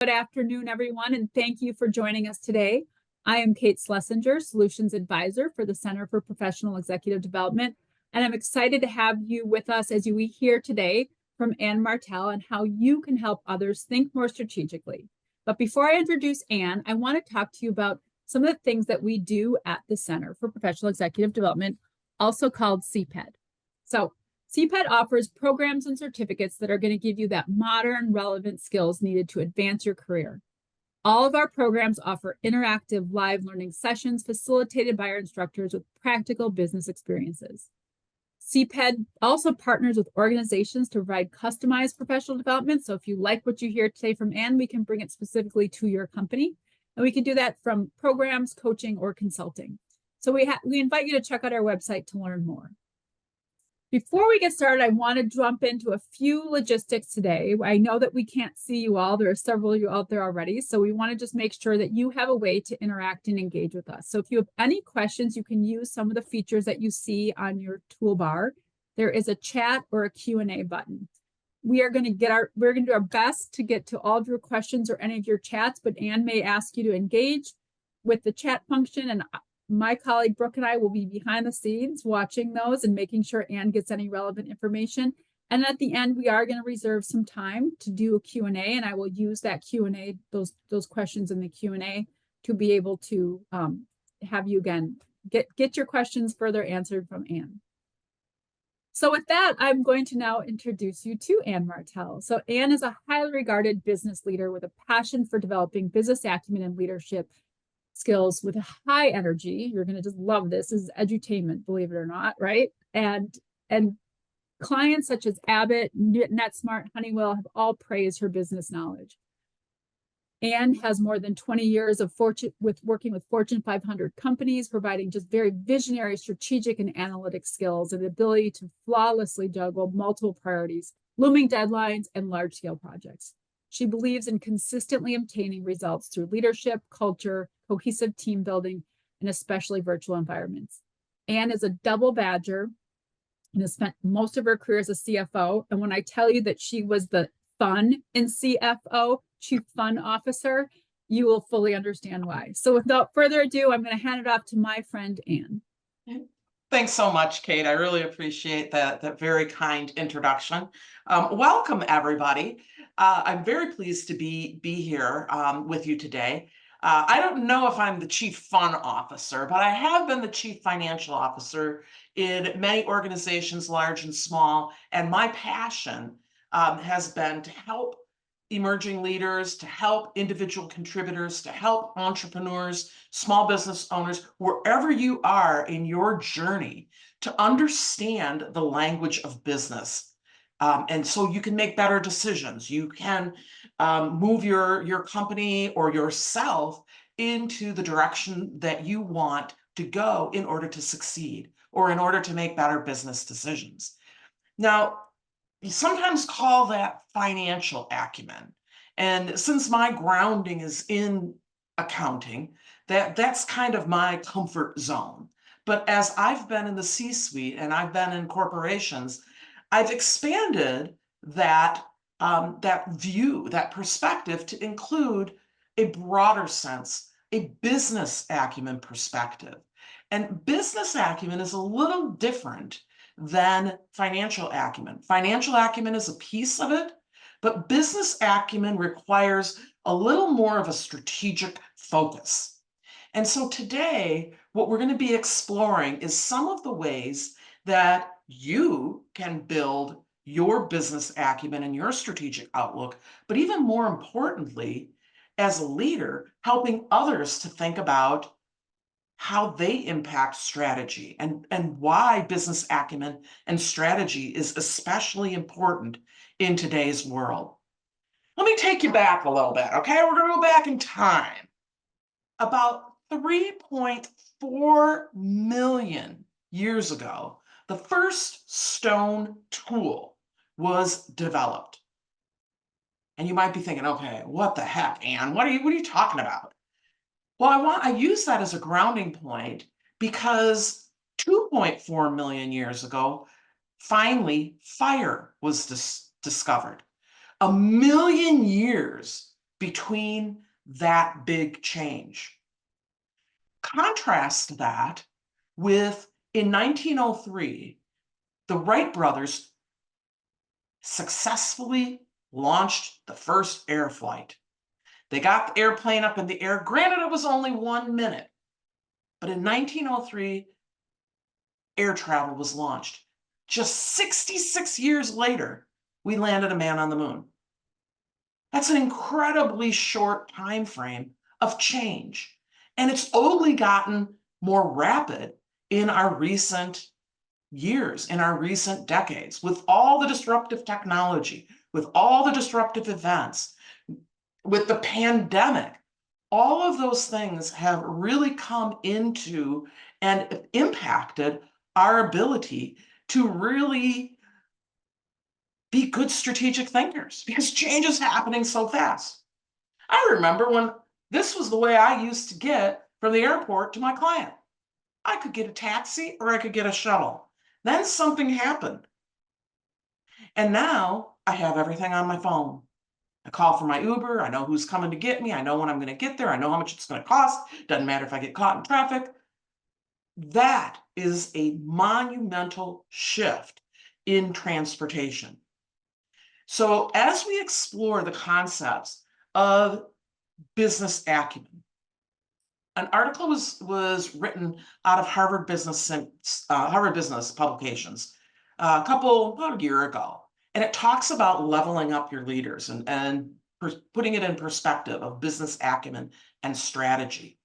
Good afternoon, everyone, and thank you for joining us today. I am Kate Schlesinger, Solutions Advisor for the Center for Professional Executive Development, and I'm excited to have you with us as we hear today from Ann Martel and how you can help others think more strategically. But before I introduce Ann, I want to talk to you about some of the things that we do at the Center for Professional Executive Development, also called CPED. So CPED offers programs and certificates that are going to give you that modern, relevant skills needed to advance your career. All of our programs offer interactive live learning sessions facilitated by our instructors with practical business experiences. CPED also partners with organizations to provide customized professional development. So if you like what you hear today from Ann, we can bring it specifically to your company. And we can do that from programs, coaching, or consulting. So we invite you to check out our website to learn more. Before we get started, I want to jump into a few logistics today. I know that we can't see you all. There are several of you out there already. So we want to just make sure that you have a way to interact and engage with us. So if you have any questions, you can use some of the features that you see on your toolbar. There is a chat or a Q&A button. We're going to do our best to get to all of your questions or any of your chats, but Ann may ask you to engage with the chat function, and my colleague Brooke and I will be behind the scenes watching those and making sure Ann gets any relevant information. And at the end, we are going to reserve some time to do a Q&A, and I will use that Q&A, those questions in the Q&A to be able to have you again get your questions further answered from Ann. So with that, I'm going to now introduce you to Ann Martel. So Ann is a highly regarded business leader with a passion for developing business acumen and leadership skills with a high energy. You're going to just love this. This is edutainment, believe it or not, right? And clients such as Abbott, NetSmart, Honeywell have all praised her business knowledge. Ann has more than 20 years of working with Fortune 500 companies, providing just very visionary, strategic, and analytic skills and the ability to flawlessly juggle multiple priorities, looming deadlines, and large-scale projects. She believes in consistently obtaining results through leadership, culture, cohesive team building, and especially virtual environments. Ann is a double badger and has spent most of her career as a CFO. And when I tell you that she was the fun in CFO, Chief Fun Officer, you will fully understand why. So without further ado, I'm going to hand it off to my friend, Ann. Thanks so much, Kate. I really appreciate that very kind introduction. Welcome, everybody. I'm very pleased to be here with you today. I don't know if I'm the Chief Fun Officer, but I have been the Chief Financial Officer in many organizations, large and small, and my passion has been to help emerging leaders, to help individual contributors, to help entrepreneurs, small business owners, wherever you are in your journey, to understand the language of business. And so you can make better decisions. You can move your company or yourself into the direction that you want to go in order to succeed or in order to make better business decisions. Now, you sometimes call that financial acumen. And since my grounding is in accounting, that's kind of my comfort zone. But as I've been in the C-suite and I've been in corporations, I've expanded that view, that perspective to include a broader sense, a business acumen perspective. And business acumen is a little different than financial acumen. Financial acumen is a piece of it, but business acumen requires a little more of a strategic focus. And so today, what we're going to be exploring is some of the ways that you can build your business acumen and your strategic outlook, but even more importantly, as a leader, helping others to think about how they impact strategy and why business acumen and strategy is especially important in today's world. Let me take you back a little bit, okay? We're going to go back in time. About 3.4 million years ago, the first stone tool was developed. And you might be thinking, okay, what the heck, Ann? What are you talking about? Well, I use that as a grounding point because 2.4 million years ago, finally, fire was discovered. 1 million years between that big change. Contrast that with in 1903, the Wright brothers successfully launched the first air flight. They got the airplane up in the air. Granted, it was only 1 minute, but in 1903, air travel was launched. Just 66 years later, we landed a man on the moon. That's an incredibly short time frame of change. And it's only gotten more rapid in our recent years, in our recent decades, with all the disruptive technology, with all the disruptive events, with the pandemic. All of those things have really come into and impacted our ability to really be good strategic thinkers because change is happening so fast. I remember when this was the way I used to get from the airport to my client. I could get a taxi or I could get a shuttle. Then something happened. And now I have everything on my phone. I call for my Uber. I know who's coming to get me. I know when I'm going to get there. I know how much it's going to cost. Doesn't matter if I get caught in traffic. That is a monumental shift in transportation. So as we explore the concepts of business acumen, an article was written out of Harvard Business Publications about a year ago, and it talks about leveling up your leaders and putting it in perspective of business acumen and strategy.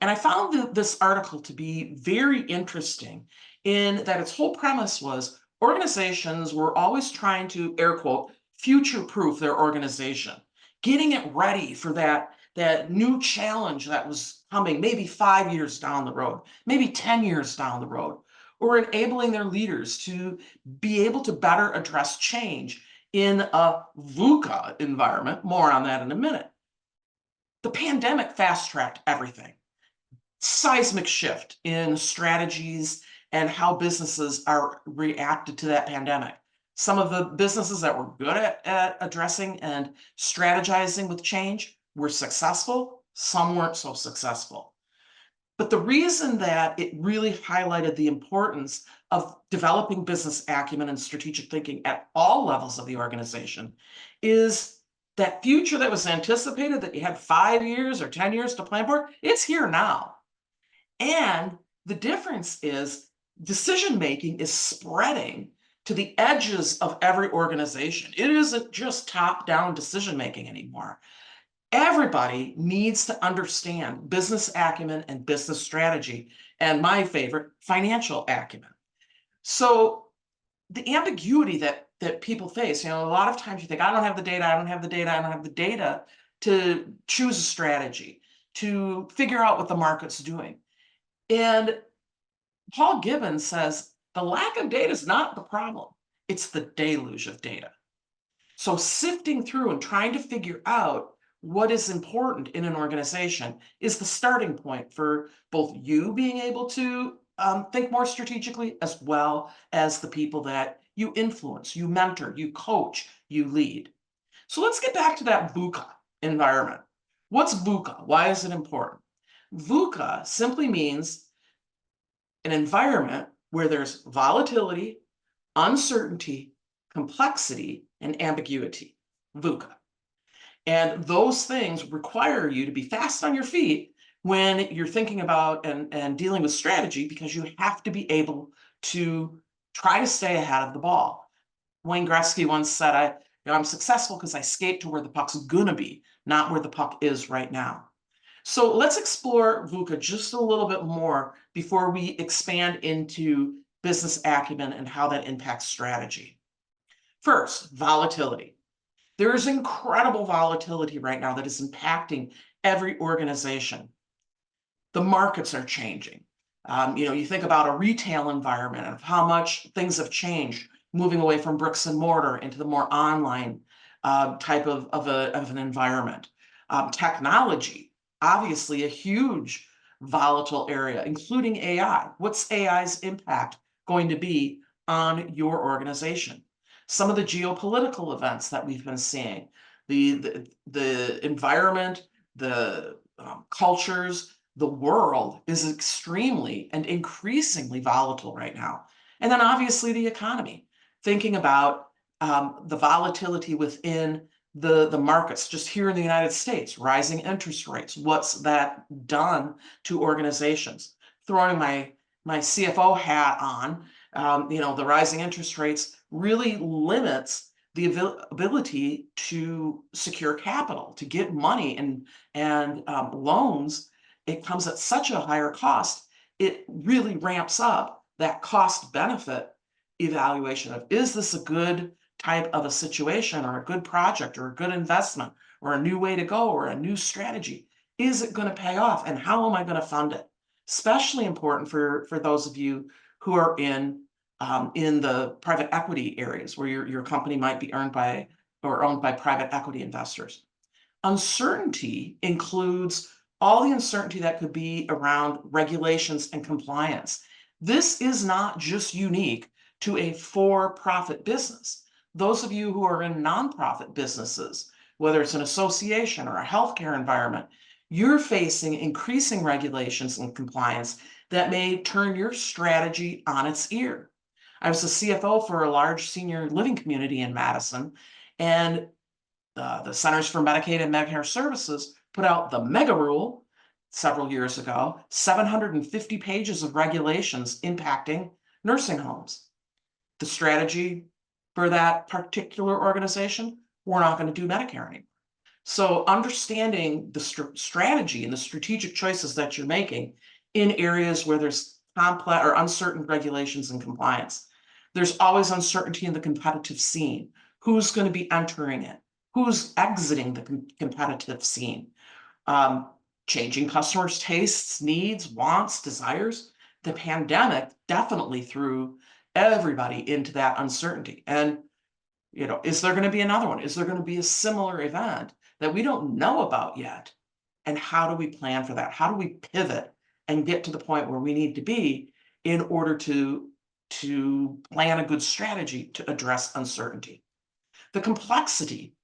And I found this article to be very interesting in that its whole premise was organizations were always trying to, air quote, future-proof their organization, getting it ready for that new challenge that was coming maybe 5 years down the road, maybe 10 years down the road, or enabling their leaders to be able to better address change in a VUCA environment. More on that in a minute. The pandemic fast-tracked everything. Seismic shift in strategies and how businesses are reacted to that pandemic. Some of the businesses that were good at addressing and strategizing with change were successful, some weren't so successful. But the reason that it really highlighted the importance of developing business acumen and strategic thinking at all levels of the organization is that future that was anticipated, that you had 5 years or 10 years to plan for, it's here now. And the difference is decision-making is spreading to the edges of every organization. It isn't just top-down decision-making anymore. Everybody needs to understand business acumen and business strategy, and my favorite, financial acumen. So the ambiguity that people face, a lot of times you think, I don't have the data, I don't have the data, I don't have the data to choose a strategy, to figure out what the market's doing. And Paul Gibbons says the lack of data is not the problem. It's the deluge of data. So sifting through and trying to figure out what is important in an organization is the starting point for both you being able to think more strategically, as well as the people that you influence, you mentor, you coach, you lead. So let's get back to that VUCA environment. What's VUCA? Why is it important? VUCA simply means an environment where there's volatility, uncertainty, complexity, and ambiguity, VUCA. And those things require you to be fast on your feet when you're thinking about and dealing with strategy, because you have to be able to try to stay ahead of the ball. Wayne Gretzky once said, I'm successful because I skate to where the puck's gonna be, not where the puck is right now. So let's explore VUCA just a little bit more before we expand into business acumen and how that impacts strategy. First, volatility. There is incredible volatility right now that is impacting every organization. The markets are changing. You think about a retail environment and how much things have changed, moving away from bricks and mortar into the more online type of an environment. Technology, obviously a huge volatile area, including AI. What's AI's impact going to be on your organization? Some of the geopolitical events that we've been seeing, The environment, the cultures, the world is extremely and increasingly volatile right now. And then obviously the economy, thinking about the volatility within the markets, just here in the United States, rising interest rates, what's that done to organizations? Throwing my CFO hat on, the rising interest rates really limits the ability to secure capital, to get money and loans. It comes at such a higher cost. It really ramps up that cost benefit evaluation of, is this a good type of a situation or a good project or a good investment or a new way to go or a new strategy? Is it going to pay off, and how am I going to fund it? Especially important for those of you who are in the private equity areas where your company might be owned by private equity investors. Uncertainty includes all the uncertainty that could be around regulations and compliance. This is not just unique to a for-profit business. Those of you who are in nonprofit businesses, whether it's an association or a healthcare environment, you're facing increasing regulations and compliance that may turn your strategy on its ear. I was a CFO for a large senior living community in Madison, and the Centers for Medicaid and Medicare Services put out the mega rule several years ago, 750 pages of regulations impacting nursing homes. The strategy for that particular organization, we're not going to do Medicare anymore. So understanding the strategy and the strategic choices that you're making in areas where there's complex or uncertain regulations and compliance. There's always uncertainty in the competitive scene. Who's going to be entering it? Who's exiting the competitive scene? Changing customers' tastes, needs, wants, desires. The pandemic definitely threw everybody into that uncertainty. And, is there going to be another one? Is there going to be a similar event that we don't know about yet? And how do we plan for that? How do we pivot and get to the point where we need to be in order to plan a good strategy to address uncertainty? The complexity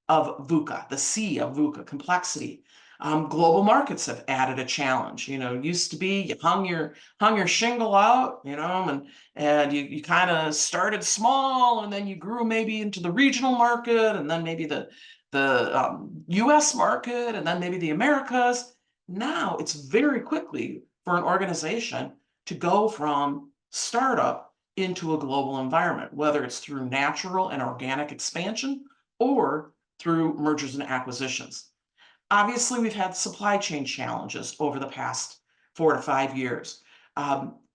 of VUCA, the C of VUCA, complexity. Global markets have added a challenge. Used to be you hung your shingle out, and you kind of started small, and then you grew maybe into the regional market, and then maybe the US market, and then maybe the Americas. Now it's very quickly for an organization to go from startup into a global environment, whether it's through natural and organic expansion or through mergers and acquisitions. Obviously, we've had supply chain challenges over the past 4 to 5 years.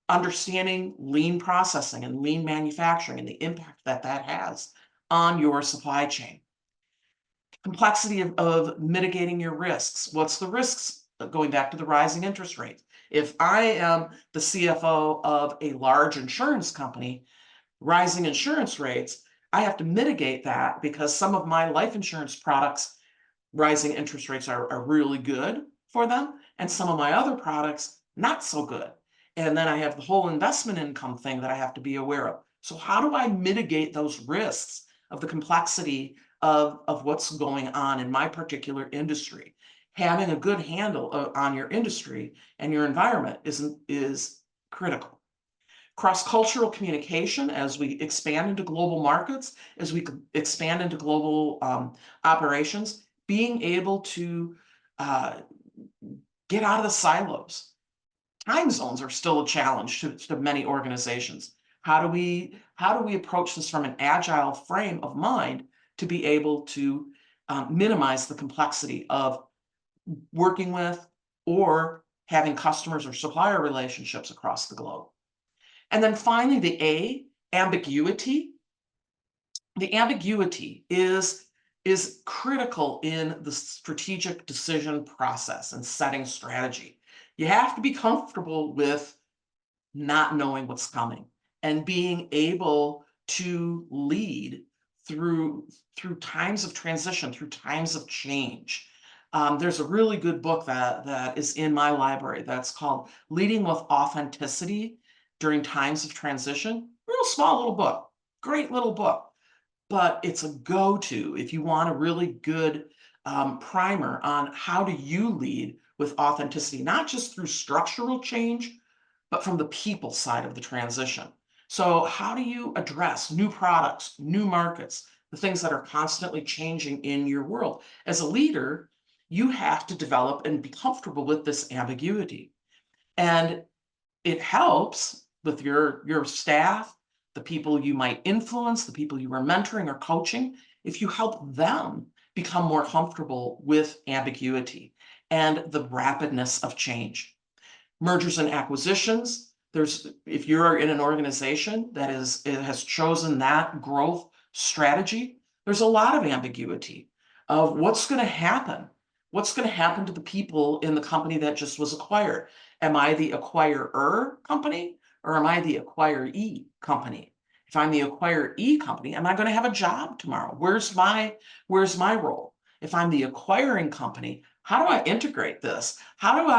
Understanding lean processing and lean manufacturing and the impact that has on your supply chain. Complexity of mitigating your risks. What's the risks? Going back to the rising interest rates. If I am the CFO of a large insurance company, rising insurance rates, I have to mitigate that because some of my life insurance products, rising interest rates are really good for them, and some of my other products, not so good. And then I have the whole investment income thing that I have to be aware of. So how do I mitigate those risks of the complexity of what's going on in my particular industry? Having a good handle on your industry and your environment is critical. Cross-cultural communication as we expand into global markets, as we expand into global operations, being able to get out of the silos. Time zones are still a challenge to many organizations. How do we approach this from an agile frame of mind to be able to minimize the complexity of working with or having customers or supplier relationships across the globe? And then finally, the A, ambiguity. The ambiguity is critical in the strategic decision process and setting strategy. You have to be comfortable with not knowing what's coming and being able to lead through times of transition, through times of change. There's a really good book that is in my library that's called Leading with Authenticity During Times of Transition. Real small little book, great little book. but it's a go-to if you want a really good primer on how do you lead with authenticity, not just through structural change, but from the people side of the transition. So how do you address new products, new markets, the things that are constantly changing in your world? As a leader, you have to develop and be comfortable with this ambiguity. And it helps with your staff, the people you might influence, the people you are mentoring or coaching, if you help them become more comfortable with ambiguity and the rapidness of change. Mergers and acquisitions, if you're in an organization that has chosen that growth strategy, there's a lot of ambiguity of what's going to happen. What's going to happen to the people in the company that just was acquired? Am I the acquirer company or am I the acquiree company? If I'm the acquiree company, am I going to have a job tomorrow? Where's my role? If I'm the acquiring company, how do I integrate this? How do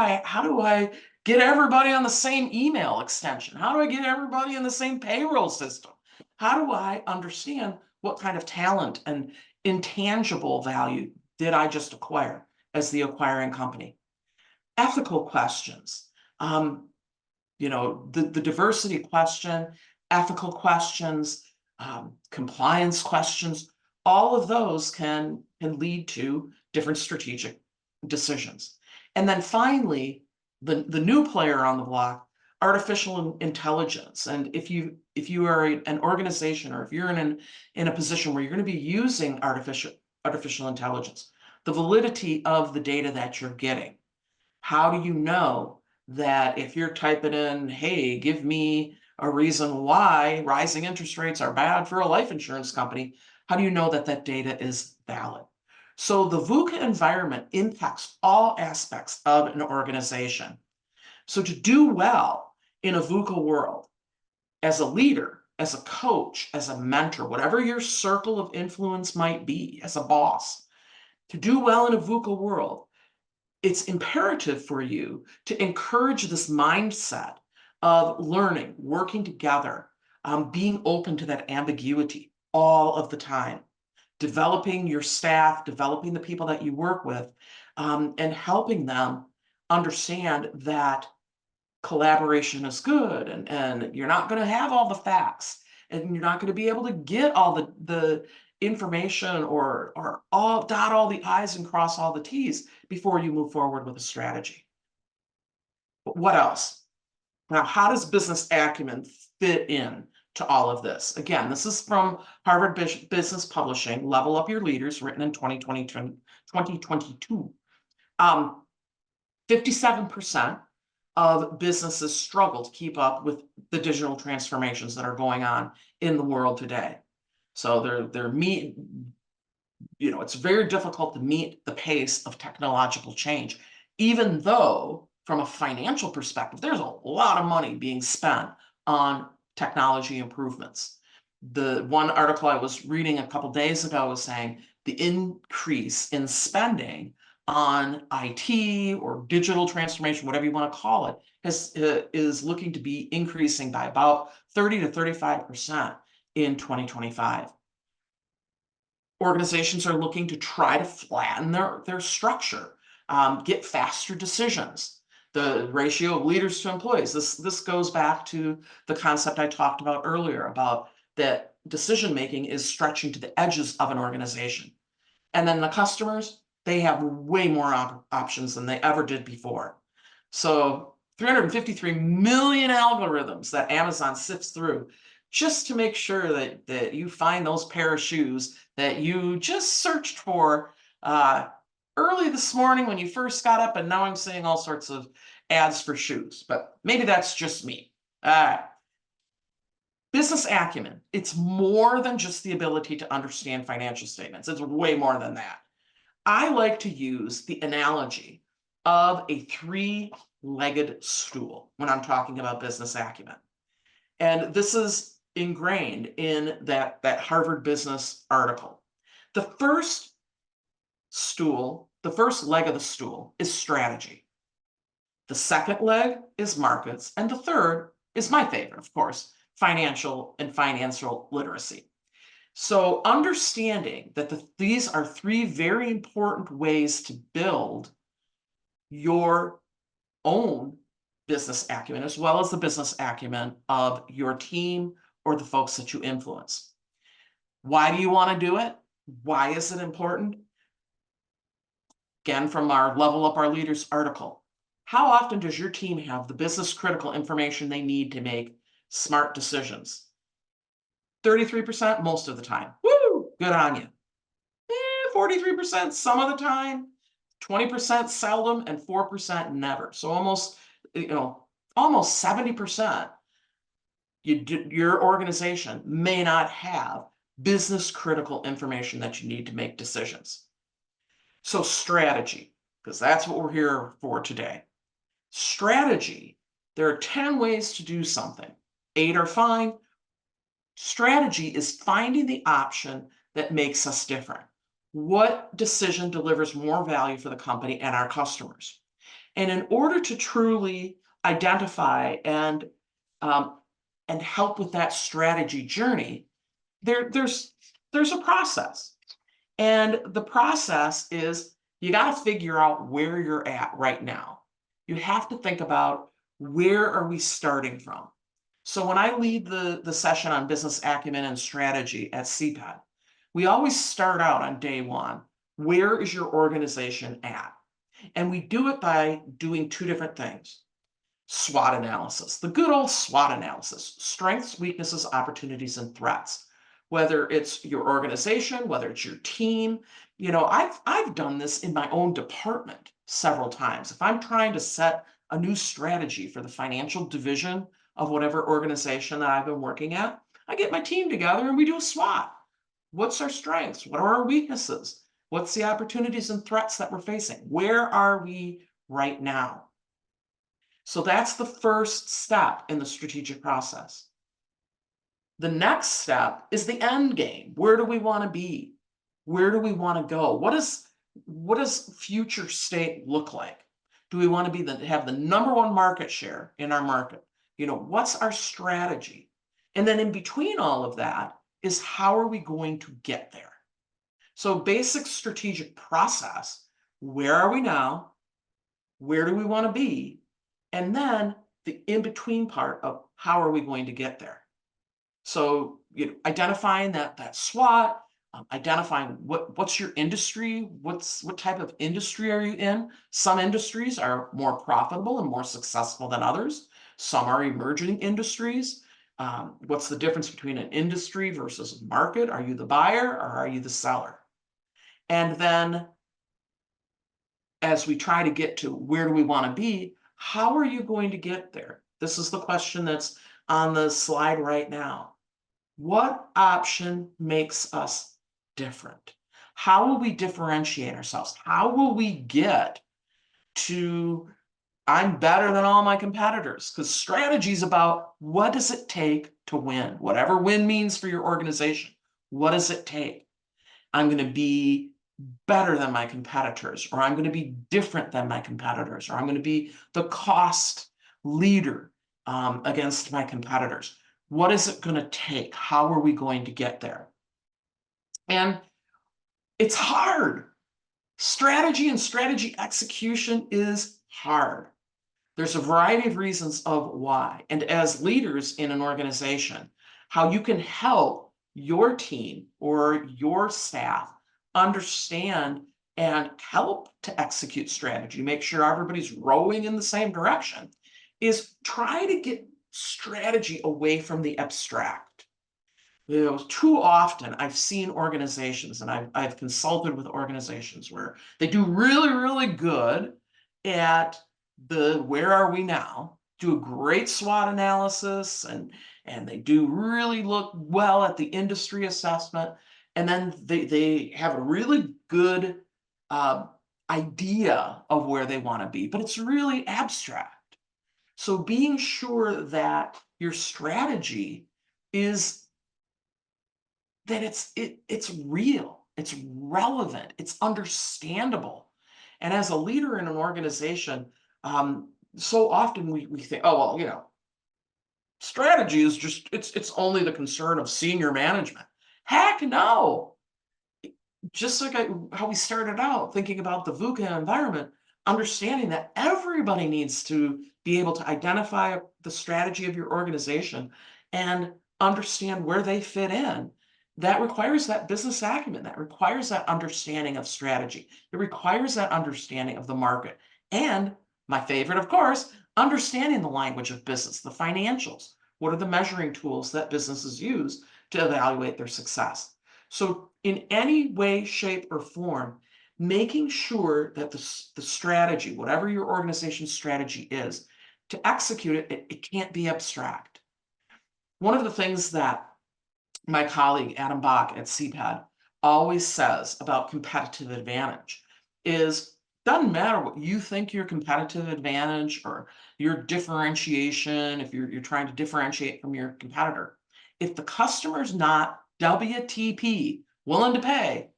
I get everybody on the same email extension? How do I get everybody in the same payroll system? How do I understand what kind of talent and intangible value did I just acquire as the acquiring company? Ethical questions, the diversity question, ethical questions, compliance questions, all of those can lead to different strategic decisions. And then finally, the new player on the block, artificial intelligence. And if you are an organization or if you're in a position where you're going to be using artificial intelligence, the validity of the data that you're getting. How do you know that if you're typing in, hey, give me a reason why rising interest rates are bad for a life insurance company, how do you know that that data is valid? So the VUCA environment impacts all aspects of an organization. So to do well in a VUCA world, as a leader, as a coach, as a mentor, whatever your circle of influence might be, as a boss, to do well in a VUCA world, it's imperative for you to encourage this mindset of learning, working together, being open to that ambiguity all of the time, developing your staff, developing the people that you work with, and helping them understand that collaboration is good and you're not going to have all the facts and you're not going to be able to get all the information or all dot all the I's and cross all the T's before you move forward with a strategy. But what else? Now, how does business acumen fit in to all of this? Again, this is from Harvard Business Publishing, Level Up Your Leaders, written in 2022. 57% of businesses struggle to keep up with the digital transformations that are going on in the world today. So it's very difficult to meet the pace of technological change, even though from a financial perspective, there's a lot of money being spent on technology improvements. The one article I was reading a couple days ago was saying the increase in spending on IT or digital transformation, whatever you want to call it, is looking to be increasing by about 30 to 35% in 2025. Organizations are looking to try to flatten their structure, get faster decisions. The ratio of leaders to employees. This goes back to the concept I talked about earlier about that decision making is stretching to the edges of an organization. And then the customers, they have way more options than they ever did before. So 353 million algorithms that Amazon sifts through just to make sure that you find those pair of shoes that you just searched for early this morning when you first got up, and now I'm seeing all sorts of ads for shoes, but maybe that's just me. Business acumen, it's more than just the ability to understand financial statements. It's way more than that. I like to use the analogy of a three-legged stool when I'm talking about business acumen. And this is ingrained in that Harvard Business article. The first leg of the stool is strategy. The second leg is markets. And the third is my favorite, of course, financial literacy. So understanding that these are three very important ways to build your own business acumen, as well as the business acumen of your team or the folks that you influence. Why do you want to do it? Why is it important? Again, from our Level Up Our Leaders article, how often does your team have the business critical information they need to make smart decisions? 33% most of the time. Woo! Good on you. 43% some of the time, 20% seldom, and 4% never. So almost 70%, your organization may not have business critical information that you need to make decisions. So strategy, because that's what we're here for today. Strategy, there are 10 ways to do something. 8 are fine. Strategy is finding the option that makes us different. What decision delivers more value for the company and our customers? And in order to truly identify and help with that strategy journey, there's a process. And the process is you got to figure out where you're at right now. You have to think about, where are we starting from? So when I lead the session on business acumen and strategy at CPED, we always start out on day one. Where is your organization at? And we do it by doing two different things. SWOT analysis, the good old SWOT analysis, strengths, weaknesses, opportunities, and threats. Whether it's your organization, whether it's your team, I've done this in my own department several times. If I'm trying to set a new strategy for the financial division of whatever organization that I've been working at, I get my team together and we do a SWOT. What's our strengths? What are our weaknesses? What's the opportunities and threats that we're facing? Where are we right now? So that's the first step in the strategic process. The next step is the end game. Where do we want to be? Where do we want to go? What does future state look like? Do we want to have the number one market share in our market? What's our strategy? And then in between all of that is, how are we going to get there? So basic strategic process: where are we now? Where do we want to be? And then the in-between part of, how are we going to get there? So identifying that SWOT, identifying what's your industry, what type of industry are you in? Some industries are more profitable and more successful than others. Some are emerging industries. What's the difference between an industry versus a market? Are you the buyer or are you the seller? And then, as we try to get to where do we want to be, how are you going to get there? This is the question that's on the slide right now. What option makes us different? How will we differentiate ourselves? How will we get to, I'm better than all my competitors? Because strategy is about, what does it take to win? Whatever win means for your organization, what does it take? I'm going to be better than my competitors, or I'm going to be different than my competitors, or I'm going to be the cost leader against my competitors. What is it going to take? How are we going to get there? And it's hard. Strategy and strategy execution is hard. There's a variety of reasons of why. And as leaders in an organization, how you can help your team or your staff understand and help to execute strategy, make sure everybody's rowing in the same direction, is try to get strategy away from the abstract. Too often I've seen organizations, and I've consulted with organizations where they do really, really good at the where are we now, do a great SWOT analysis, and they do really look well at the industry assessment, and then they have a really good idea of where they want to be, but it's really abstract. So being sure that your strategy is that it's real, it's relevant, it's understandable. And as a leader in an organization, so often we think, oh, well, strategy is just, it's only the concern of senior management. Heck no. Just like how we started out thinking about the VUCA environment, understanding that everybody needs to be able to identify the strategy of your organization and understand where they fit in. That requires that business acumen, that requires that understanding of strategy. It requires that understanding of the market. And my favorite, of course, understanding the language of business, the financials. What are the measuring tools that businesses use to evaluate their success? So in any way, shape, or form, making sure that the strategy, whatever your organization's strategy is, to execute it, it can't be abstract. One of the things that my colleague Adam Bach at CPED always says about competitive advantage is doesn't matter what you think your competitive advantage or your differentiation, if you're trying to differentiate from your competitor, if the customer's not WTP, willing to pay,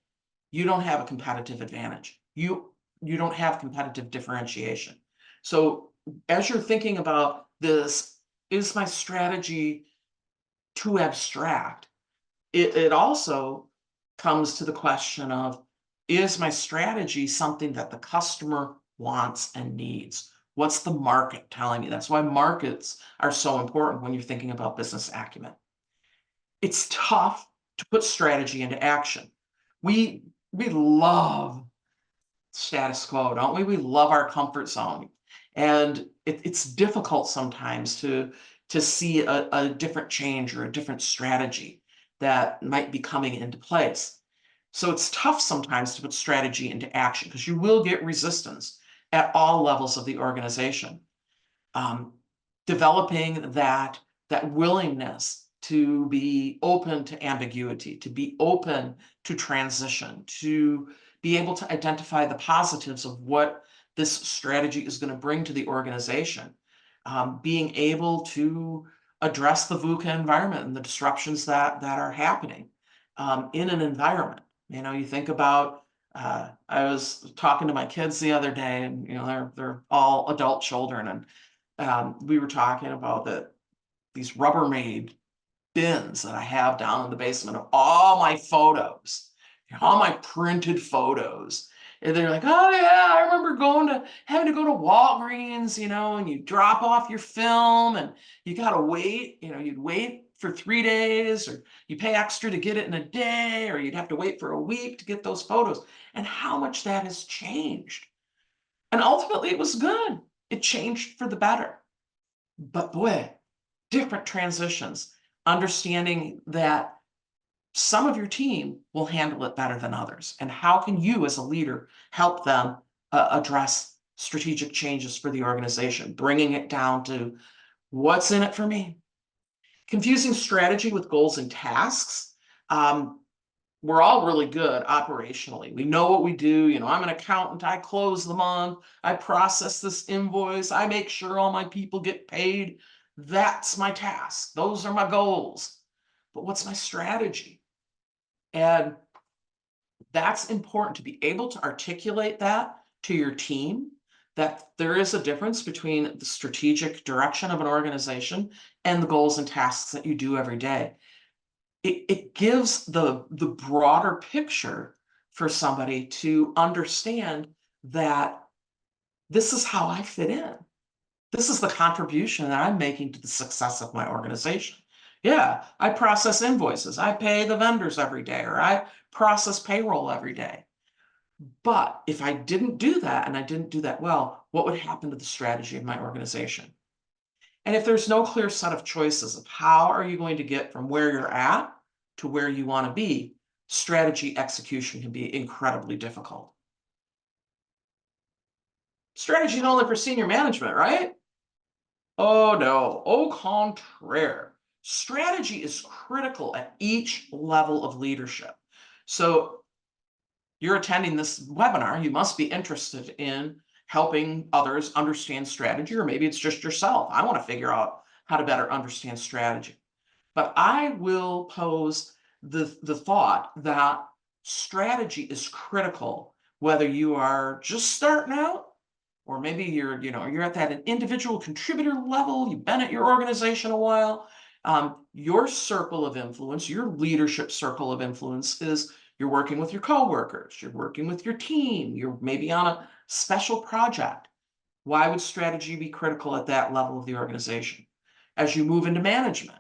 you don't have a competitive advantage. You don't have competitive differentiation. So as you're thinking about this, is my strategy too abstract? It also comes to the question of, is my strategy something that the customer wants and needs? What's the market telling me? That's why markets are so important when you're thinking about business acumen. It's tough to put strategy into action. We love status quo, don't we? We love our comfort zone. And it's difficult sometimes to see a different change or a different strategy that might be coming into place. So it's tough sometimes to put strategy into action because you will get resistance at all levels of the organization. Developing that willingness to be open to ambiguity, to be open to transition, to be able to identify the positives of what this strategy is going to bring to the organization, being able to address the VUCA environment and the disruptions that are happening in an environment. You think about, I was talking to my kids the other day, and they're all adult children, and we were talking about these Rubbermaid bins that I have down in the basement of all my photos, all my printed photos. And they're like, oh yeah, I remember having to go to Walgreens, and you drop off your film and you gotta wait, you'd wait for 3 days, or you pay extra to get it in a day, or you'd have to wait for a week to get those photos, and how much that has changed. And ultimately it was good. It changed for the better. But boy, different transitions, understanding that some of your team will handle it better than others. And how can you as a leader help them address strategic changes for the organization, bringing it down to what's in it for me? Confusing strategy with goals and tasks. We're all really good operationally. We know what we do. I'm an accountant. I close the month. I process this invoice. I make sure all my people get paid. That's my task. Those are my goals. But what's my strategy? And that's important, to be able to articulate that to your team, that there is a difference between the strategic direction of an organization and the goals and tasks that you do every day. It gives the broader picture for somebody to understand that this is how I fit in. This is the contribution that I'm making to the success of my organization. Yeah, I process invoices. I pay the vendors every day, or I process payroll every day. But if I didn't do that, and I didn't do that well, what would happen to the strategy of my organization? And if there's no clear set of choices of how are you going to get from where you're at to where you want to be, strategy execution can be incredibly difficult. Strategy is only for senior management, right? Oh no, au contraire. Strategy is critical at each level of leadership. So you're attending this webinar, you must be interested in helping others understand strategy, or maybe it's just yourself. I want to figure out how to better understand strategy. But I will pose the thought that strategy is critical, whether you are just starting out, or maybe you're at that individual contributor level, you've been at your organization a while. Your circle of influence, your leadership circle of influence is you're working with your coworkers, you're working with your team, you're maybe on a special project. Why would strategy be critical at that level of the organization? As you move into management,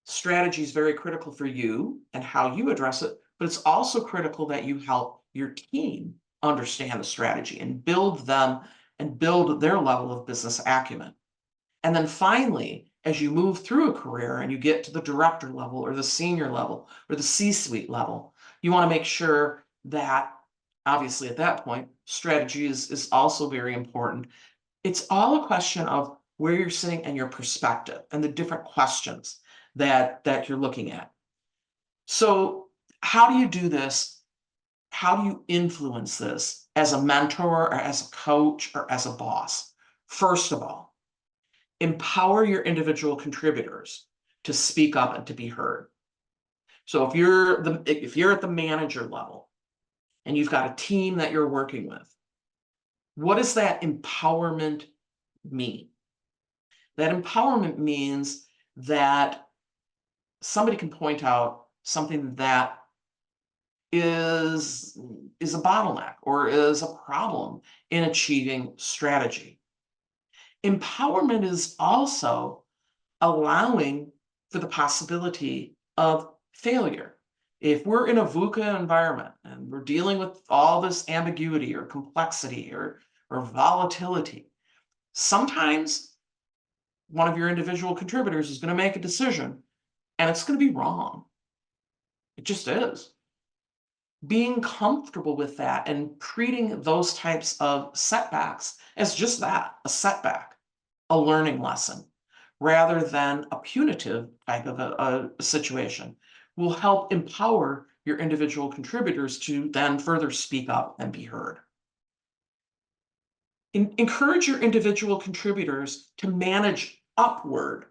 strategy is very critical for you and how you address it, but it's also critical that you help your team understand the strategy and build them and build their level of business acumen. And then finally, as you move through a career and you get to the director level or the senior level or the C-suite level, you want to make sure that obviously at that point, strategy is also very important. It's all a question of where you're sitting and your perspective and the different questions that you're looking at. So how do you do this? How do you influence this as a mentor or as a coach or as a boss? First of all, empower your individual contributors to speak up and to be heard. So if you're at the manager level and you've got a team that you're working with, what does that empowerment mean? That empowerment means that somebody can point out something that is a bottleneck or is a problem in achieving strategy. Empowerment is also allowing for the possibility of failure. If we're in a VUCA environment and we're dealing with all this ambiguity or complexity or volatility, sometimes one of your individual contributors is going to make a decision and it's going to be wrong. It just is. Being comfortable with that and treating those types of setbacks as just that, a setback, a learning lesson, rather than a punitive type of a situation, will help empower your individual contributors to then further speak up and be heard. Encourage your individual contributors to manage upward,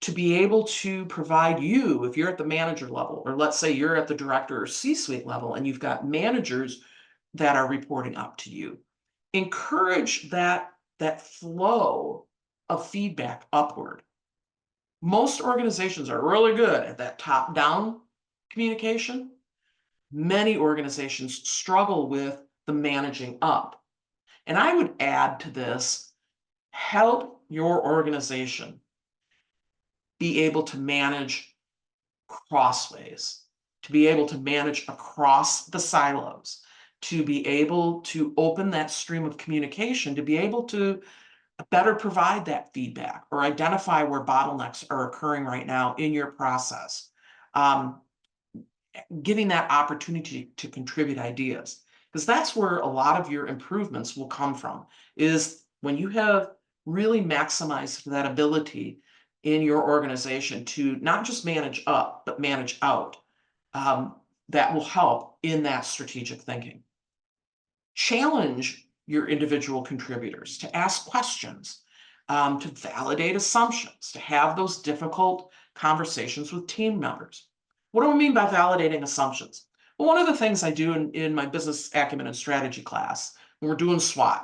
to be able to provide you, if you're at the manager level, or let's say you're at the director or C-suite level and you've got managers that are reporting up to you, encourage that flow of feedback upward. Most organizations are really good at that top-down communication. Many organizations struggle with the managing up. And I would add to this, help your organization be able to manage crossways, to be able to manage across the silos, to be able to open that stream of communication, to be able to better provide that feedback or identify where bottlenecks are occurring right now in your process. Giving that opportunity to contribute ideas, because that's where a lot of your improvements will come from, is when you have really maximized that ability in your organization to not just manage up, but manage out. That will help in that strategic thinking. Challenge your individual contributors to ask questions, to validate assumptions, to have those difficult conversations with team members. What do I mean by validating assumptions? Well, one of the things I do in my business acumen and strategy class, when we're doing SWOT,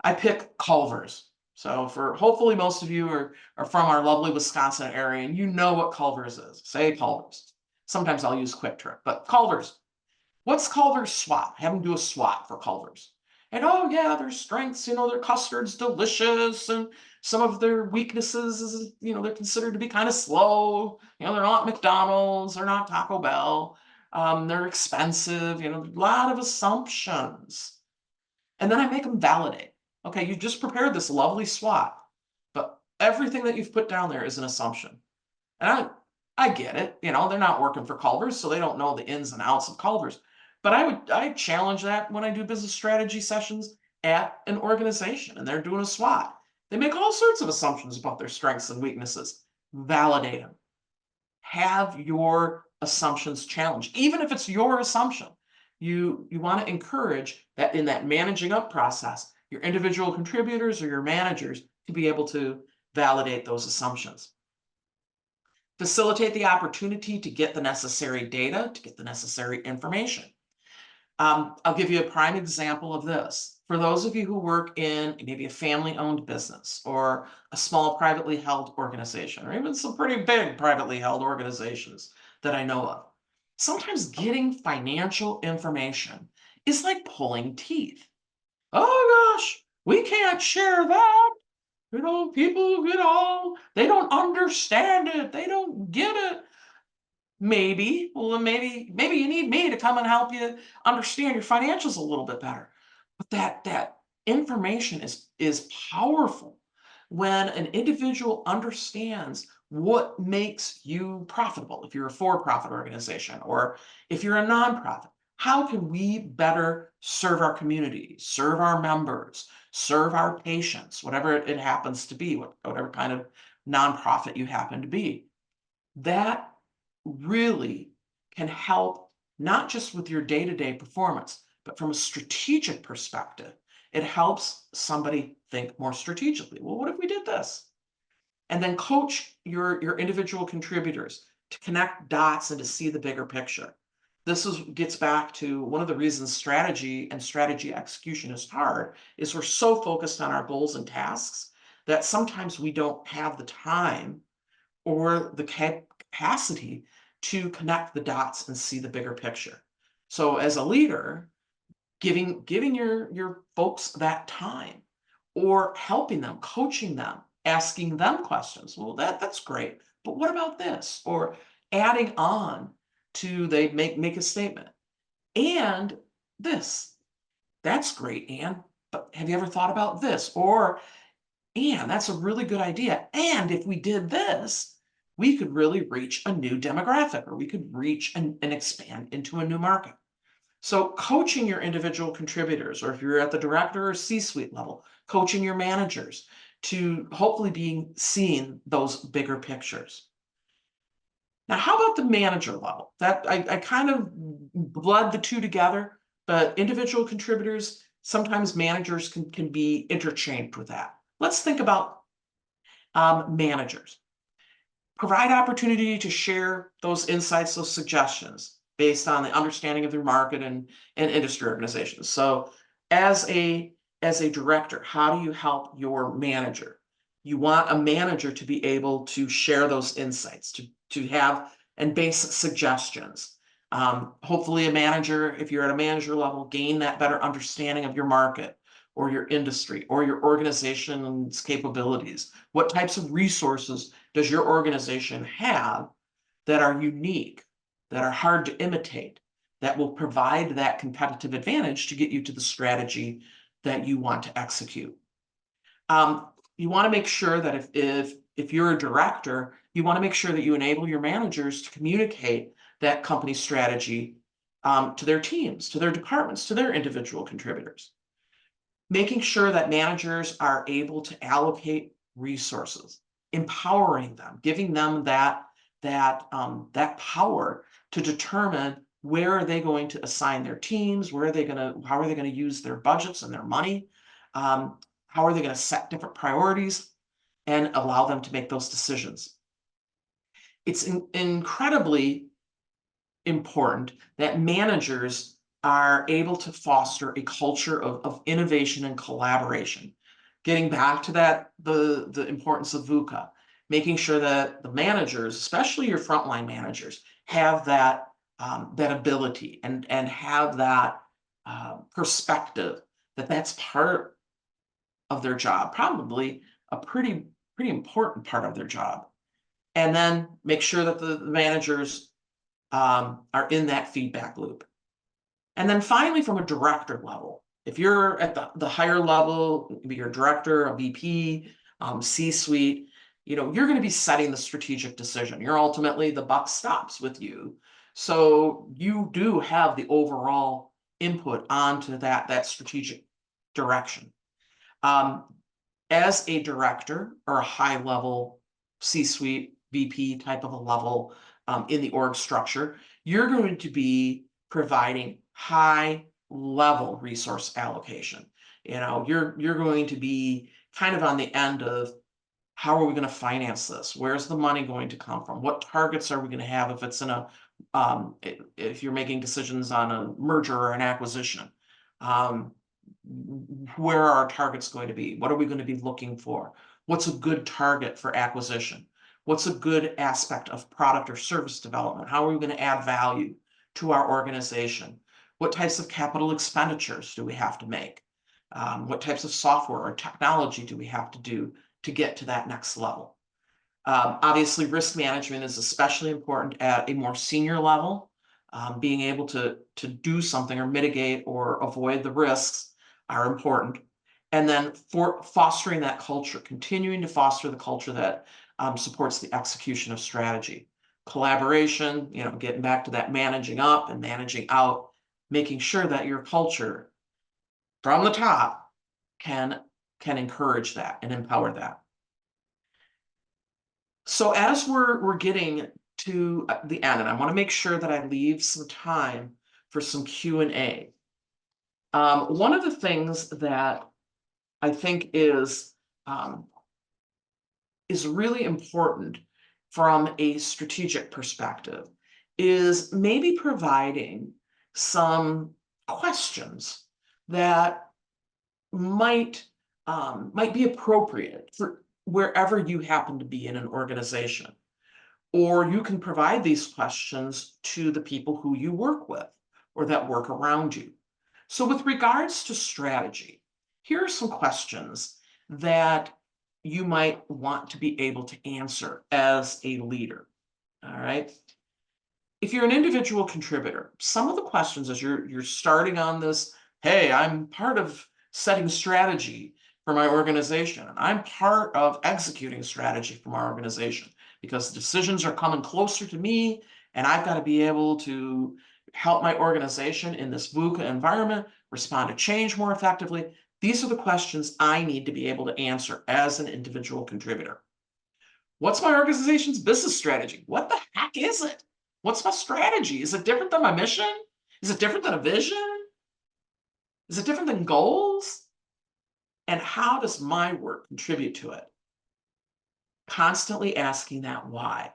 I pick Culver's. So hopefully most of you are from our lovely Wisconsin area and you know what Culver's is. Say Culver's. Sometimes I'll use Quick Trip, but Culver's. What's Culver's SWOT? Have them do a SWOT for Culver's. And oh yeah, their strengths, their custard's delicious, and some of their weaknesses is, they're considered to be kind of slow. They're not McDonald's, they're not Taco Bell. They're expensive, a lot of assumptions. And then I make them validate. Okay, you just prepared this lovely SWOT, but everything that you've put down there is an assumption. And I get it, they're not working for Culver's, so they don't know the ins and outs of Culver's. But I challenge that when I do business strategy sessions at an organization and they're doing a SWOT. They make all sorts of assumptions about their strengths and weaknesses. Validate them. Have your assumptions challenged, even if it's your assumption. You want to encourage that in that managing up process, your individual contributors or your managers to be able to validate those assumptions. Facilitate the opportunity to get the necessary data, to get the necessary information. I'll give you a prime example of this. for those of you who work in maybe a family-owned business or a small privately held organization, or even some pretty big privately held organizations that I know of, sometimes getting financial information is like pulling teeth. Oh gosh, we can't share that. People get all, they don't understand it. They don't get it. Maybe, well, then maybe you need me to come and help you understand your financials a little bit better. But that information is powerful when an individual understands what makes you profitable. If you're a for-profit organization or if you're a nonprofit, how can we better serve our community, serve our members, serve our patients, whatever it happens to be, whatever kind of nonprofit you happen to be. That really can help not just with your day-to-day performance, but from a strategic perspective. It helps somebody think more strategically. Well, what if we did this? And then coach your individual contributors to connect dots and to see the bigger picture. Gets back to one of the reasons strategy and strategy execution is hard is we're so focused on our goals and tasks that sometimes we don't have the time or the capacity to connect the dots and see the bigger picture. So as a leader, giving your folks that time or helping them, coaching them, asking them questions. Well, that's great. But what about this? Or adding on to they make a statement. And this. That's great, Ann. But have you ever thought about this? Or and that's a really good idea. And if we did this, we could really reach a new demographic, or we could reach and expand into a new market. So coaching your individual contributors, or if you're at the director or C-suite level, coaching your managers to hopefully being seeing those bigger pictures. Now, how about the manager level? That I kind of blend the two together, but individual contributors, sometimes managers can be interchanged with that. Let's think about managers. Provide opportunity to share those insights, those suggestions based on the understanding of their market and industry organizations. So as a director, how do you help your manager? You want a manager to be able to share those insights, to have and base suggestions. Hopefully a manager, if you're at a manager level, gain that better understanding of your market or your industry or your organization's capabilities. What types of resources does your organization have that are unique, that are hard to imitate, that will provide that competitive advantage to get you to the strategy that you want to execute? You want to make sure that if you're a director, you want to make sure that you enable your managers to communicate that company strategy to their teams, to their departments, to their individual contributors. Making sure that managers are able to allocate resources, empowering them, giving them that power to determine where are they going to assign their teams, how are they going to use their budgets and their money, how are they going to set different priorities and allow them to make those decisions. It's incredibly important that managers are able to foster a culture of innovation and collaboration. Getting back to that, the importance of VUCA, making sure that the managers, especially your frontline managers, have that ability and have that perspective that that's part of their job, probably a pretty important part of their job. And then make sure that the managers are in that feedback loop. And then finally, from a director level, if you're at the higher level, maybe you're a director, a VP, C-suite, you're going to be setting the strategic decision. You're ultimately, the buck stops with you. So you do have the overall input onto that strategic direction. As a director or a high level C-suite VP type of a level in the org structure, you're going to be providing high level resource allocation. You're going to be kind of on the end of how are we going to finance this? Where's the money going to come from? What targets are we going to have if it's in if you're making decisions on a merger or an acquisition? where are our targets going to be? What are we going to be looking for? What's a good target for acquisition? What's a good aspect of product or service development? How are we going to add value to our organization? What types of capital expenditures do we have to make? What types of software or technology do we have to do to get to that next level? Obviously, risk management is especially important at a more senior level. Being able to do something or mitigate or avoid the risks are important. And then for fostering that culture, continuing to foster the culture that supports the execution of strategy. Collaboration, getting back to that managing up and managing out, making sure that your culture from the top can encourage that and empower that. So as we're getting to the end, and I want to make sure that I leave some time for some Q&A. One of the things that I think is really important from a strategic perspective is maybe providing some questions that might be appropriate for wherever you happen to be in an organization. Or you can provide these questions to the people who you work with or that work around you. So with regards to strategy, here are some questions that you might want to be able to answer as a leader. All right. If you're an individual contributor, some of the questions as you're starting on this, hey, I'm part of setting strategy for my organization, and I'm part of executing strategy for my organization because decisions are coming closer to me, and I've got to be able to help my organization in this VUCA environment respond to change more effectively. These are the questions I need to be able to answer as an individual contributor. What's my organization's business strategy? What the heck is it? What's my strategy? Is it different than my mission? Is it different than a vision? Is it different than goals? And how does my work contribute to it? Constantly asking that why.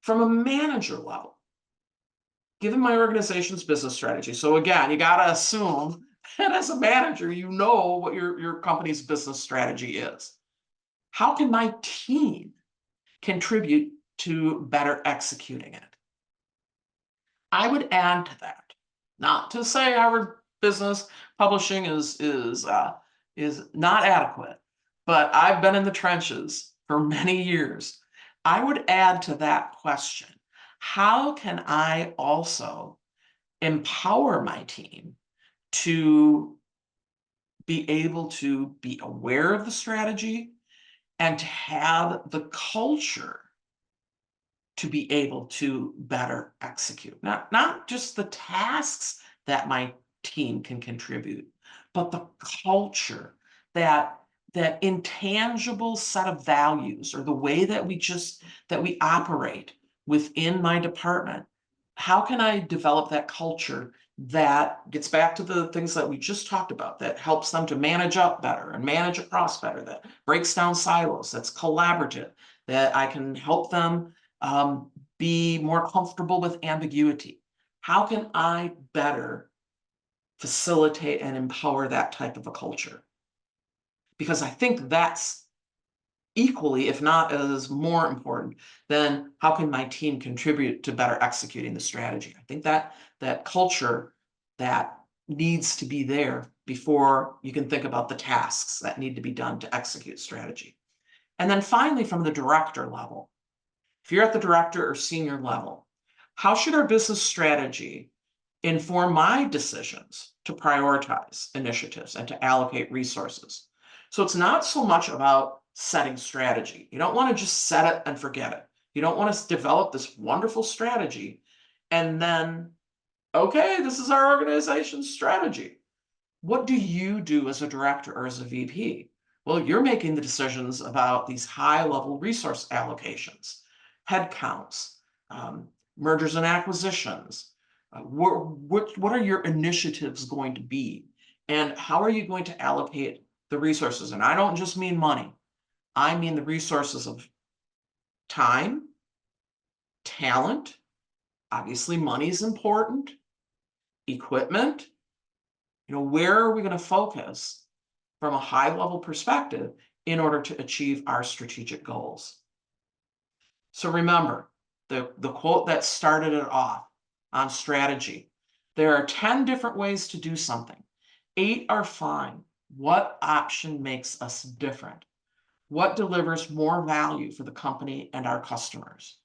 From a manager level, given my organization's business strategy. So again, you got to assume that as a manager, you know what your company's business strategy is. How can my team contribute to better executing it? I would add to that, not to say our business publishing is not adequate, but I've been in the trenches for many years. I would add to that question, how can I also empower my team to be able to be aware of the strategy and to have the culture to be able to better execute. Not just the tasks that my team can contribute, but the culture, that intangible set of values or the way that we operate within my department. How can I develop that culture that gets back to the things that we just talked about, that helps them to manage up better and manage across better, that breaks down silos, that's collaborative, that I can help them be more comfortable with ambiguity? How can I better facilitate and empower that type of a culture? Because I think that's equally, if not as more important than how can my team contribute to better executing the strategy. I think that culture that needs to be there before you can think about the tasks that need to be done to execute strategy. And then finally, from the director level, if you're at the director or senior level, how should our business strategy inform my decisions to prioritize initiatives and to allocate resources? So it's not so much about setting strategy. You don't want to just set it and forget it. You don't want to develop this wonderful strategy and then, okay, this is our organization's strategy. What do you do as a director or as a VP? Well, you're making the decisions about these high-level resource allocations, headcounts, mergers and acquisitions. What are your initiatives going to be? And how are you going to allocate the resources? And I don't just mean money. I mean the resources of time, talent. Obviously, money is important. Equipment, Where are we going to focus from a high level perspective in order to achieve our strategic goals? So remember the quote that started it off on strategy. There are 10 different ways to do something. 8 are fine. What option makes us different? What delivers more value for the company and our customers?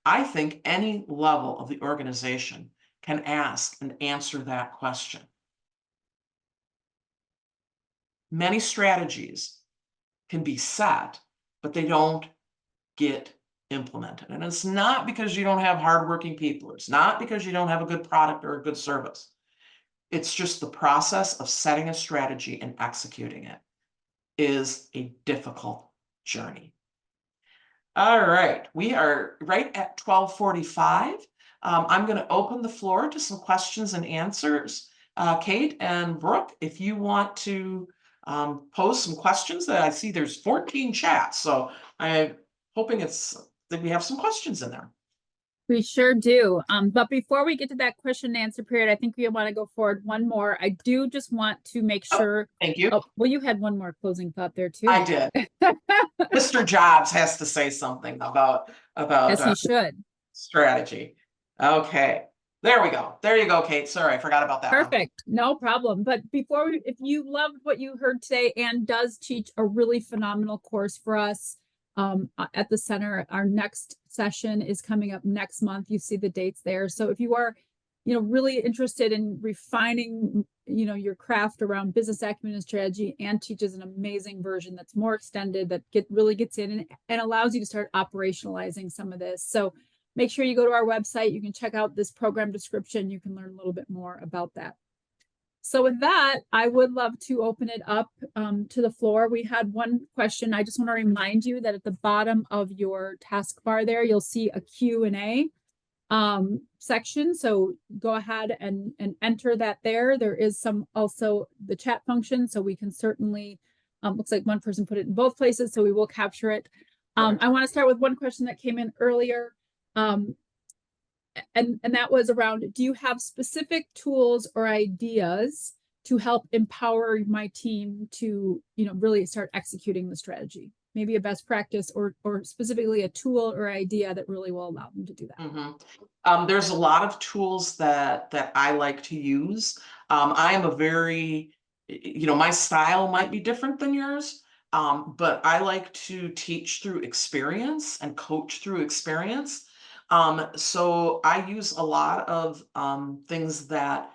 I think any level of the organization can ask and answer that question. Many strategies can be set, but they don't get implemented. And it's not because you don't have hardworking people. It's not because you don't have a good product or a good service. It's just the process of setting a strategy and executing it is a difficult journey. All right, we are right at 12:45. I'm going to open the floor to some questions and answers. Kate and Brooke, if you want to pose some questions, that I see there's 14 chats, so I'm hoping that we have some questions in there. We sure do. But before we get to that question and answer period, I think we want to go forward one more. I do just want to make sure. Thank you. Oh, well, you had one more closing thought there too. I did. Mr. Jobs has to say something about As he should. strategy. Okay. There we go. There you go, Kate. Sorry, I forgot about that. Perfect. No problem. But before if you loved what you heard today, Ann does teach a really phenomenal course for us at the center. Our next session is coming up next month. You see the dates there. So if you are, really interested in refining, your craft around business acumen and strategy, Ann teaches an amazing version that's more extended, that really gets in and allows you to start operationalizing some of this. So make sure you go to our website. You can check out this program description. You can learn a little bit more about that. So with that, I would love to open it up to the floor. We had one question. I just want to remind you that at the bottom of your taskbar there, you'll see a Q&A section. So go ahead and enter that there. There is also the chat function. So we can certainly, looks like one person put it in both places. So we will capture it. I want to start with one question that came in earlier. And that was around, do you have specific tools or ideas to help empower my team to, really start executing the strategy? Maybe a best practice or specifically a tool or idea that really will allow them to do that. Mm-hmm. There's a lot of tools that I like to use. I am a very, my style might be different than yours, but I like to teach through experience and coach through experience. So I use a lot of things that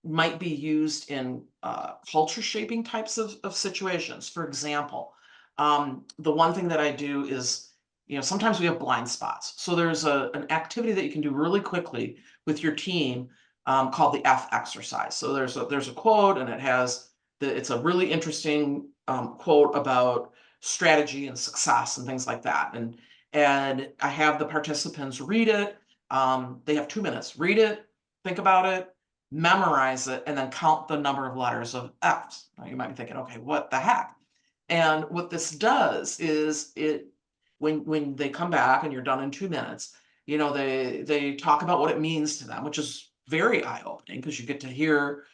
might be used in culture shaping types of situations. For example, the one thing that I do is, sometimes we have blind spots. So there's an activity that you can do really quickly with your team called the F exercise. So there's a quote, and it's a really interesting quote about strategy and success and things like that. And I have the participants read it. They have 2 minutes. Read it, think about it, memorize it, and then count the number of letters of F's. Now you might be thinking, okay, what the heck? And what this does is when they come back and you're done in 2 minutes, they talk about what it means to them, which is very eye-opening because you get to hear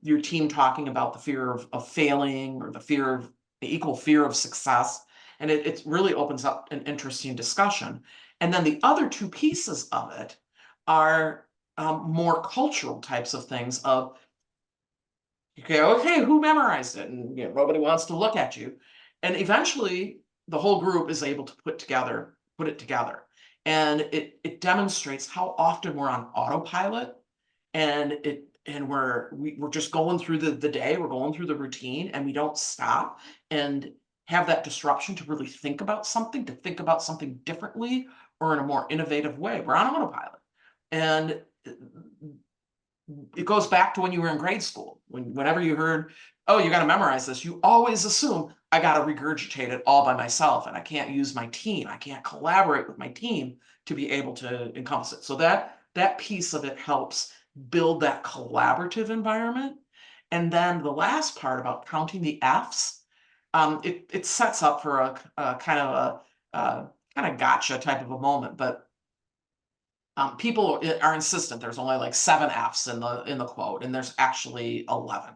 your team talking about the fear of failing, or the equal fear of success. And it really opens up an interesting discussion. And then the other 2 pieces of it are more cultural types of things of, okay, who memorized it? And nobody wants to look at you. And eventually the whole group is able to put it together. And it demonstrates how often we're on autopilot, and we're just going through the day, we're going through the routine, and we don't stop and have that disruption to really think about something differently or in a more innovative way. We're on autopilot. And it goes back to when you were in grade school, whenever you heard, oh, you got to memorize this, you always assume I got to regurgitate it all by myself, and I can't use my team. I can't collaborate with my team to be able to encompass it. So that piece of it helps build that collaborative environment. And then the last part about counting the F's, it sets up for a kind of gotcha type of a moment. But People are insistent there's only like 7 F's in the quote, and there's actually 11.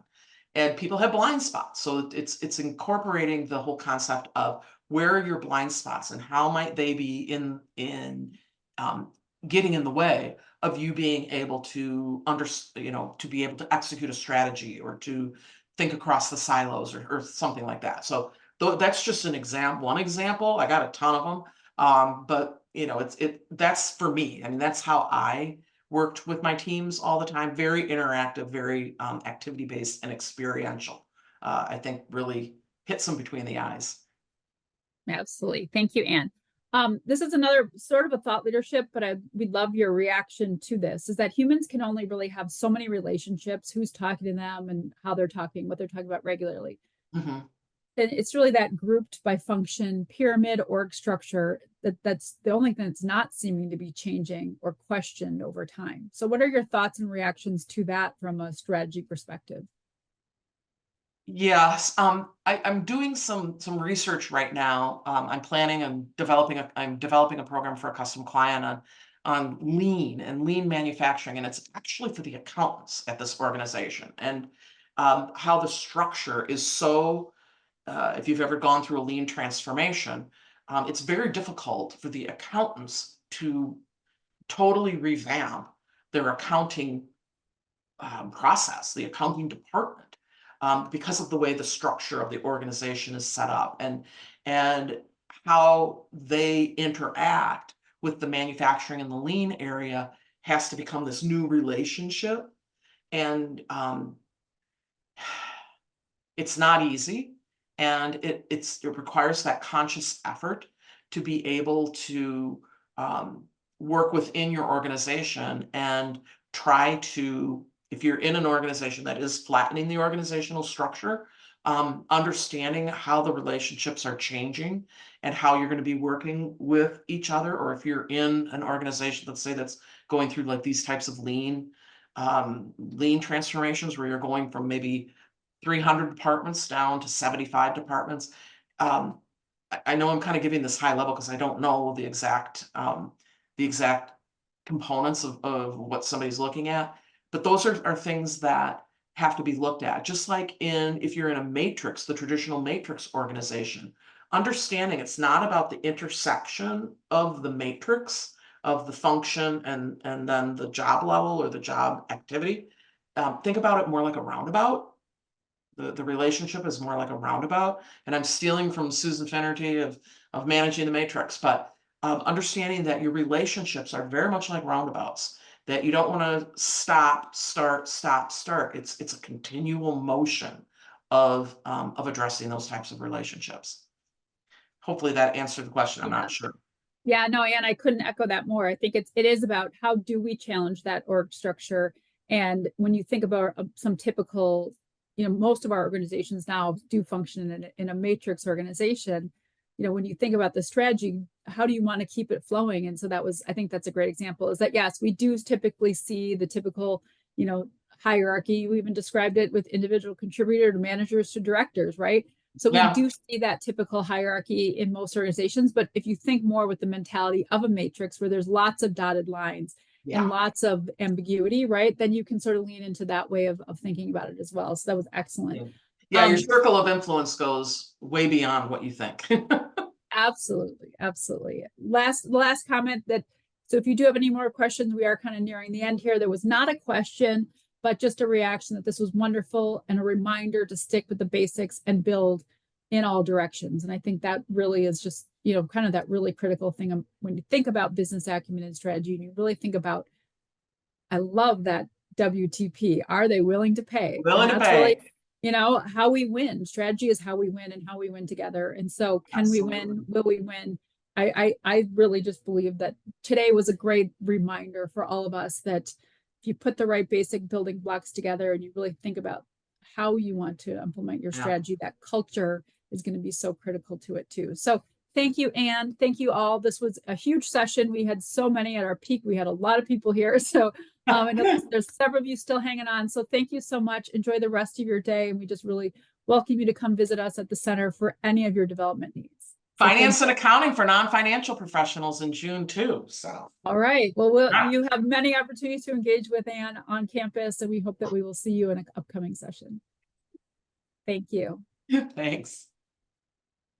And people have blind spots. So it's incorporating the whole concept of where are your blind spots and how might they be in um, getting in the way of you being able to to be able to execute a strategy or to think across the silos or something like that. So that's just an example, one example. I got a ton of them. But that's for me. I mean, that's how I worked with my teams all the time. Very interactive, very activity based and experiential. I think really hits them between the eyes. Absolutely. Thank you, Anne. This is another sort of a thought leadership, but we'd love your reaction to this, is that humans can only really have so many relationships, who's talking to them and how they're talking, what they're talking about regularly. Mhm. And it's really that grouped by function pyramid org structure that's the only thing that's not seeming to be changing or questioned over time. So what are your thoughts and reactions to that from a strategy perspective? Yes, I'm doing some research right now. I'm developing a program for a custom client on lean and lean manufacturing, and it's actually for the accountants at this organization, and how the structure is so. If you've ever gone through a lean transformation, it's very difficult for the accountants to totally revamp their accounting process, the accounting department, because of the way the structure of the organization is set up and how they interact with the manufacturing and the lean area has to become this new relationship. And it's not easy, and it requires that conscious effort to be able to work within your organization and try to, if you're in an organization that is flattening the organizational structure, understanding how the relationships are changing and how you're going to be working with each other, or if you're in an organization, let's say, that's going through like these types of lean transformations where you're going from maybe 300 departments down to 75 departments. Um, I know I'm kind of giving this high level because I don't know the exact components of what somebody's looking at, but those are things that have to be looked at. Just like if you're in a matrix, the traditional matrix organization, understanding it's not about the intersection of the matrix of the function and then the job level or the job activity. Think about it more like a roundabout. The relationship is more like a roundabout, and I'm stealing from Susan Finnerty of Managing the Matrix, but understanding that your relationships are very much like roundabouts, that you don't want to stop, start, stop, start. It's a continual motion of addressing those types of relationships. Hopefully that answered the question. I'm Yeah. not sure. Yeah, no, and I couldn't echo that more. I think it is about how do we challenge that org structure. And when you think about some typical, most of our organizations now do function in a matrix organization. When you think about the strategy, how do you want to keep it flowing? And so I think that's a great example, is that yes, we do typically see the typical, hierarchy. You even described it with individual contributor to managers to directors, right? So we Yeah. do see that typical hierarchy in most organizations, but if you think more with the mentality of a matrix where there's lots of dotted lines and Yeah. lots of ambiguity, right? Then you can sort of lean into that way of thinking about it as well. So that was excellent. Yeah, your circle of influence goes way beyond what you think. Absolutely, absolutely. Last comment so if you do have any more questions, we are kind of nearing the end here. There was not a question, but just a reaction that this was wonderful and a reminder to stick with the basics and build in all directions. And I think that really is just, kind of that really critical thing when you think about business acumen and strategy, and you really think about, I love that WTP. Are they willing to pay? Willing to That's pay. really, how we win. Strategy is how we win and how we win together. And so can we win? Will we win? I really just believe that today was a great reminder for all of us that if you put the right basic building blocks together and you really think about how you want to implement your strategy, that culture is going to be so critical to it too. So thank you, Anne. Thank you all. This was a huge session. We had so many at our peak. We had a lot of people here. So I know there's several of you still hanging on. So thank you so much. Enjoy the rest of your day. And we just really welcome you to come visit us at the center for any of your development needs. Finance and accounting for non-financial professionals in June too, so. All right. Well, Yeah. you have many opportunities to engage with Ann on campus, and we hope that we will see you in an upcoming session. Thank you. Thanks.